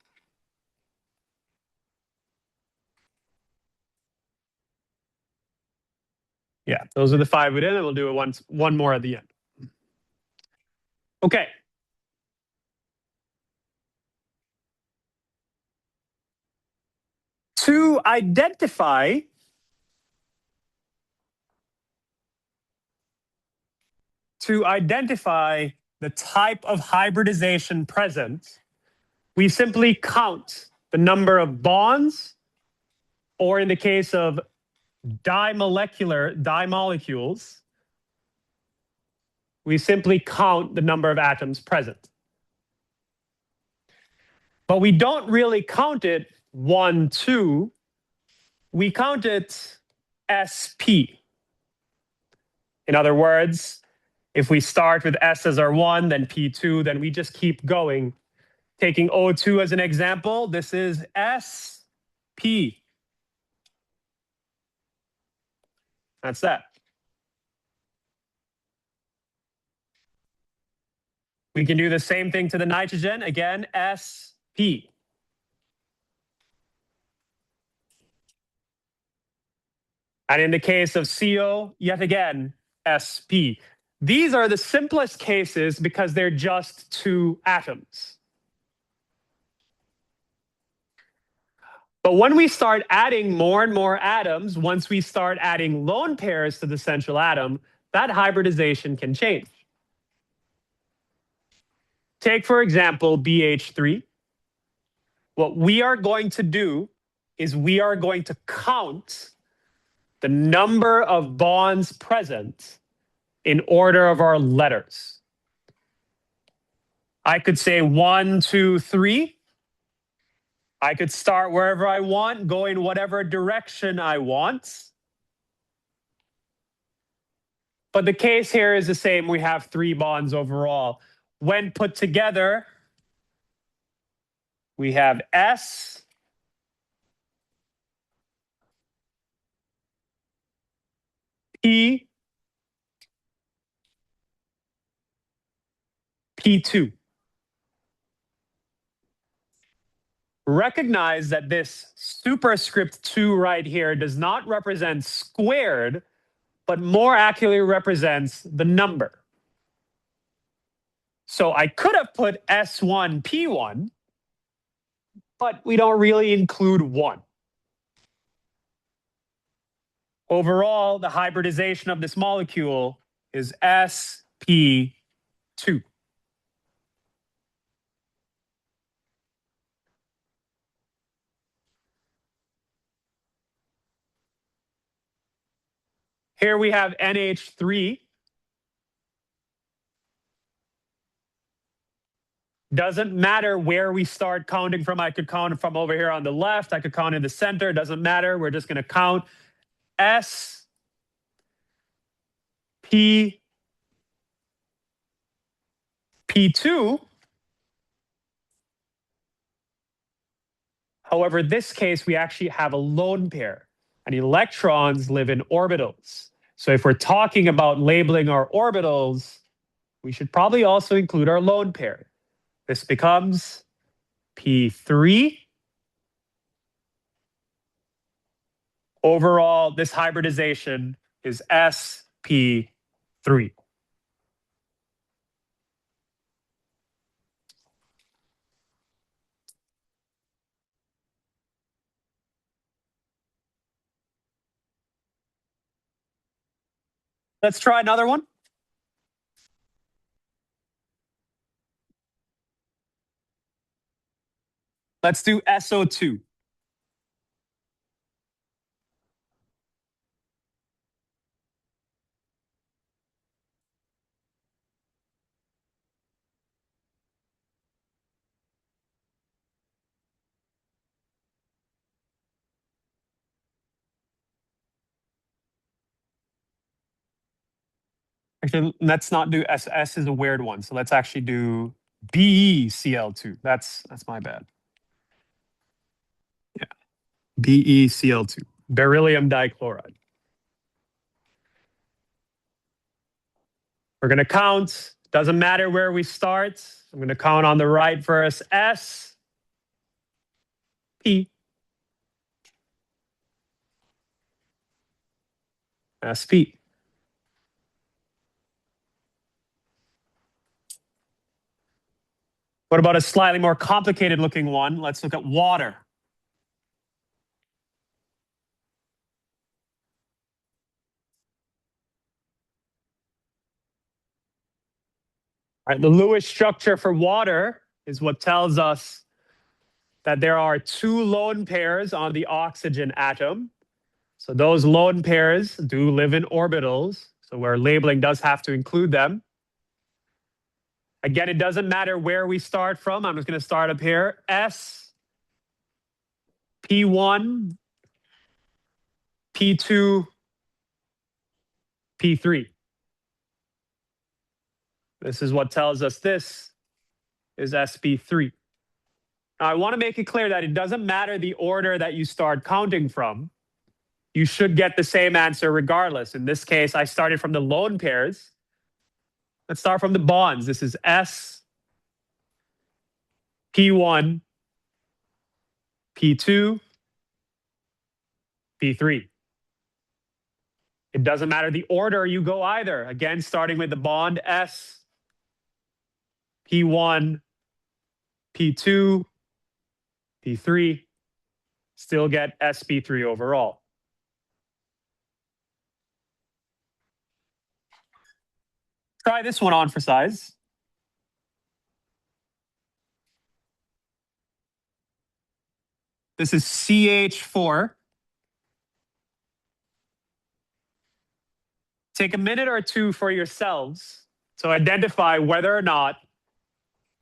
Yeah, those are the 5 we did, and we'll do it one more at the end. Okay. To identify the type of hybridization present, we simply count the number of bonds, or in the case of dimolecules, we simply count the number of atoms present. But we don't really count it 1, 2. We count it SP. In other words, if we start with S as our 1, then P2, then we just keep going. Taking O2 as an example, this is SP. That's that. We can do the same thing to the nitrogen. Again, SP. And in the case of CO, yet again, SP. These are the simplest cases because they're just 2 atoms. But when we start adding more and more atoms, once we start adding lone pairs to the central atom, that hybridization can change. Take, for example, BH3. What we are going to do is we are going to count the number of bonds present in order of our letters. I could say 1, 2, 3. I could start wherever I want, go in whatever direction I want. But the case here is the same. We have 3 bonds overall. When put together, We have S, P, P2. Recognize that this superscript 2 right here does not represent squared, but more accurately represents the number. So I could have put S1, P1, but we don't really include 1. Overall, the hybridization of this molecule is sp2. Here we have NH3. Doesn't matter where we start counting from. I could count from over here on the left. I could count in the center. Doesn't matter. We're just going to count S, P, P2. However, in this case, we actually have a lone pair, and electrons live in orbitals. So if we're talking about labeling our orbitals, we should probably also include our lone pair. This becomes P3. Overall, this hybridization is sp3. Let's try another one. Let's do SO2. Actually, let's not do S. S is a weird one. So let's actually do BeCl2. That's my bad. Yeah. BeCl2. Beryllium dichloride. We're going to count. Doesn't matter where we start. I'm going to count on the right first. S, P, SP. What about a slightly more complicated looking one? Let's look at water. All right, the Lewis structure for water is what tells us that there are 2 lone pairs on the oxygen atom. So those lone pairs do live in orbitals. So where labeling does have to include them. Again, it doesn't matter where we start from. I'm just going to start up here. S, P1, P2, P3. This is what tells us this is sp3. Now, I want to make it clear that it doesn't matter the order that you start counting from. You should get the same answer regardless. In this case, I started from the lone pairs. Let's start from the bonds. This is S, P1, P2, P3. It doesn't matter the order you go either. Again, starting with the bond S, P1, P2, P3, still get sp3 overall. Try this one on for size. This is CH4. Take a minute or two for yourselves to identify whether or not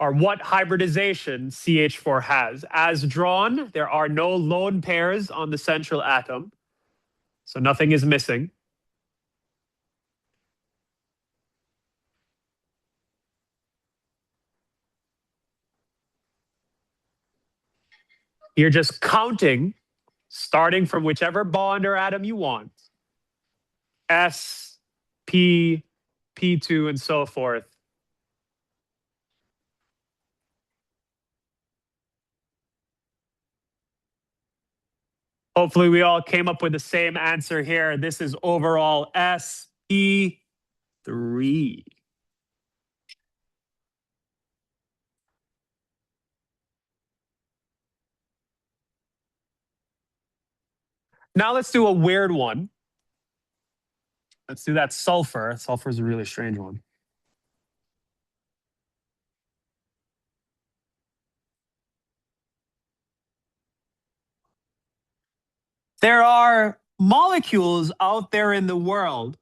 or what hybridization CH4 has. As drawn, there are no lone pairs on the central atom, so nothing is missing. You're just counting, starting from whichever bond or atom you want. S, P, P2, and so forth. Hopefully we all came up with the same answer here. This is overall sp3. Now let's do a weird one. Let's do that sulfur. Sulfur is a really strange one. There are molecules out there in the world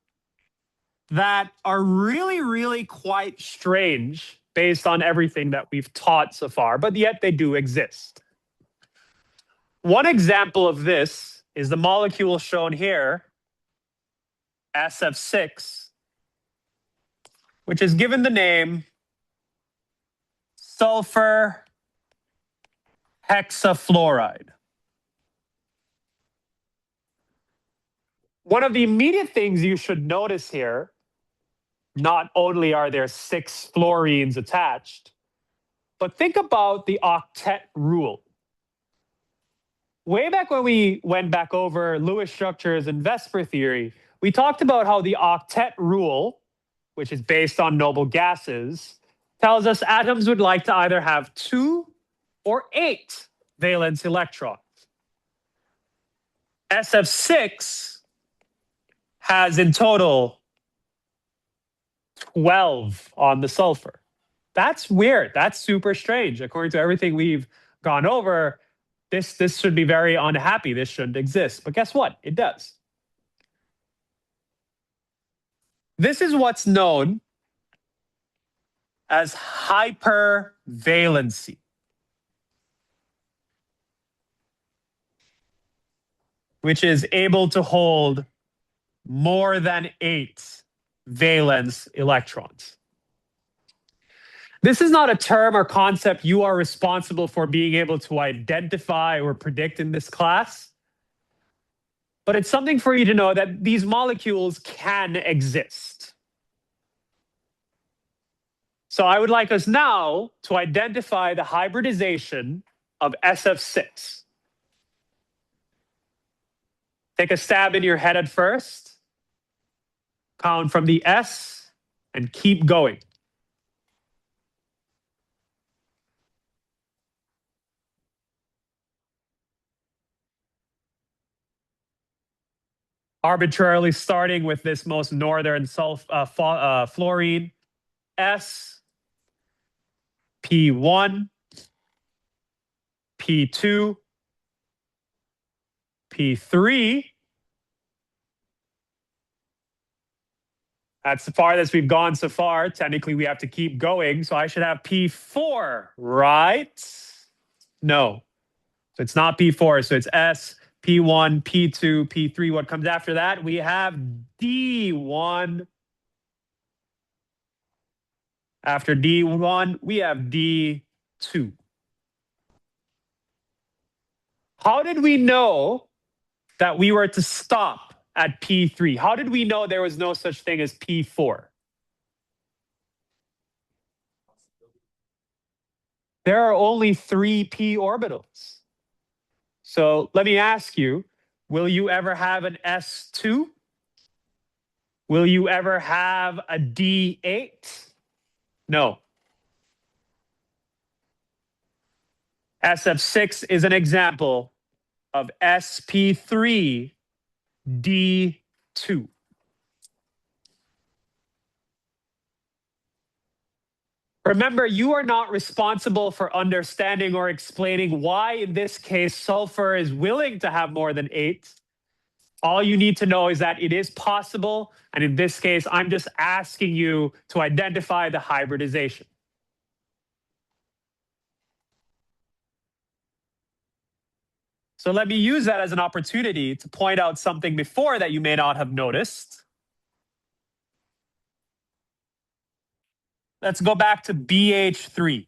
that are really, really quite strange based on everything that we've taught so far, but yet they do exist. One example of this is the molecule shown here, SF6, which is given the name sulfur hexafluoride. One of the immediate things you should notice here, not only are there 6 fluorines attached, but think about the octet rule. Way back when we went back over Lewis structures and VSEPR theory, we talked about how the octet rule, which is based on noble gases, tells us atoms would like to either have 2 or 8 valence electrons. SF6 has in total 12 on the sulfur. That's weird. That's super strange. According to everything we've gone over, this should be very unhappy. This shouldn't exist. But guess what? It does. This is what's known as hypervalency, which is able to hold more than 8 valence electrons. This is not a term or concept you are responsible for being able to identify or predict in this class, but it's something for you to know that these molecules can exist. So I would like us now to identify the hybridization of SF6. Take a stab in your head at first, count from the S, and keep going. Arbitrarily starting with this most northern fluorine, S, P1, P2, P3. That's the farthest we've gone so far. Technically, we have to keep going. So I should have P4, right? No. So it's not P4. So it's S, P1, P2, P3. What comes after that? We have D1. After D1, we have D2. How did we know that we were to stop at P3? How did we know there was no such thing as P4? There are only 3 p orbitals. So let me ask you, will you ever have an S2? Will you ever have a D8? No. SF6 is an example of sp3 D2. Remember, you are not responsible for understanding or explaining why, in this case, sulfur is willing to have more than 8. All you need to know is that it is possible. And in this case, I'm just asking you to identify the hybridization. So let me use that as an opportunity to point out something before that you may not have noticed. Let's go back to BH3.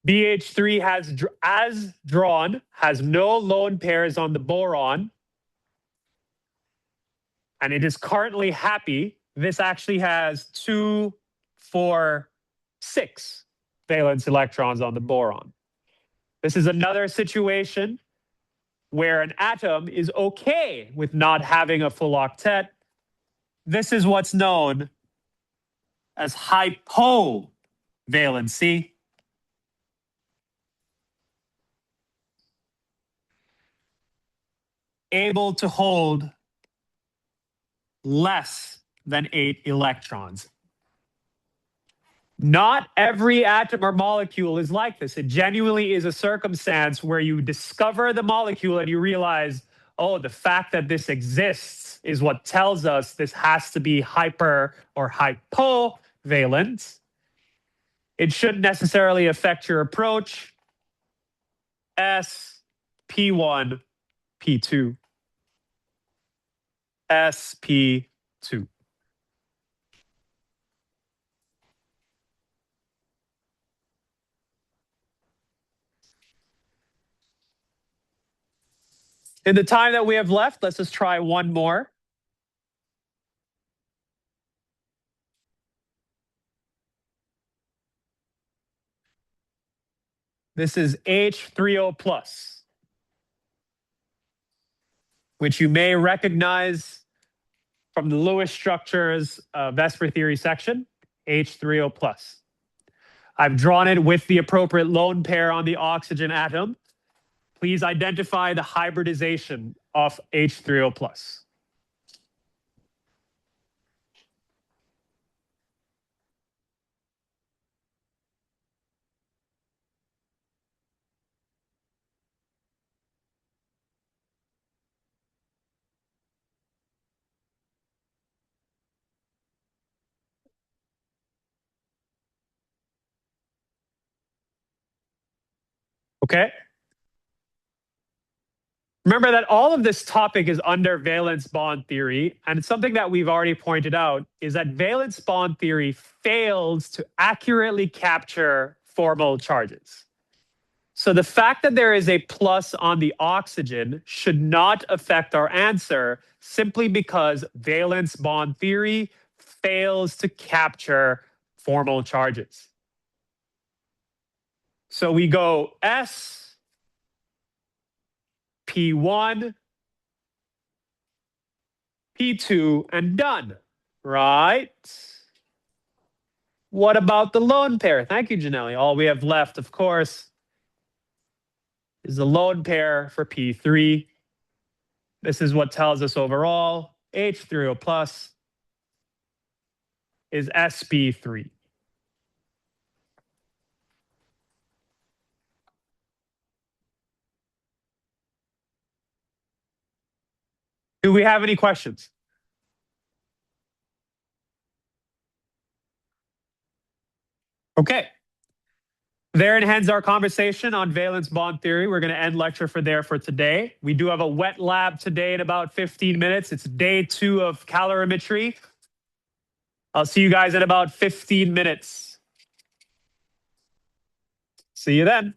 BH3 as drawn, has no lone pairs on the boron, and it is currently happy. This actually has 2, 4, 6 valence electrons on the boron. This is another situation where an atom is okay with not having a full octet. This is what's known as hypovalency. Able to hold less than 8 electrons. Not every atom or molecule is like this. It genuinely is a circumstance where you discover the molecule and you realize, oh, the fact that this exists is what tells us this has to be hyper or hypovalent. It shouldn't necessarily affect your approach. S, P1, P2. S, P2. In the time that we have left, let's just try one more. This is H3O plus, which you may recognize from the Lewis structures Vesper theory section, H3O plus. I've drawn it with the appropriate lone pair on the oxygen atom. Please identify the hybridization of H3O plus. Okay. Remember that all of this topic is under valence bond theory. And something that we've already pointed out is that valence bond theory fails to accurately capture formal charges. So the fact that there is a plus on the oxygen should not affect our answer simply because valence bond theory fails to capture formal charges. So we go S, P1, P2, and done, right? What about the lone pair? Thank you, Janelli. All we have left, of course, is the lone pair for P3. This is what tells us overall H3O plus is sp3. Do we have any questions? Okay. There it ends our conversation on valence bond theory. We're going to end lecture for today. We do have a wet lab today in about 15 minutes. It's day 2 of calorimetry. I'll see you guys in about 15 minutes. See you then.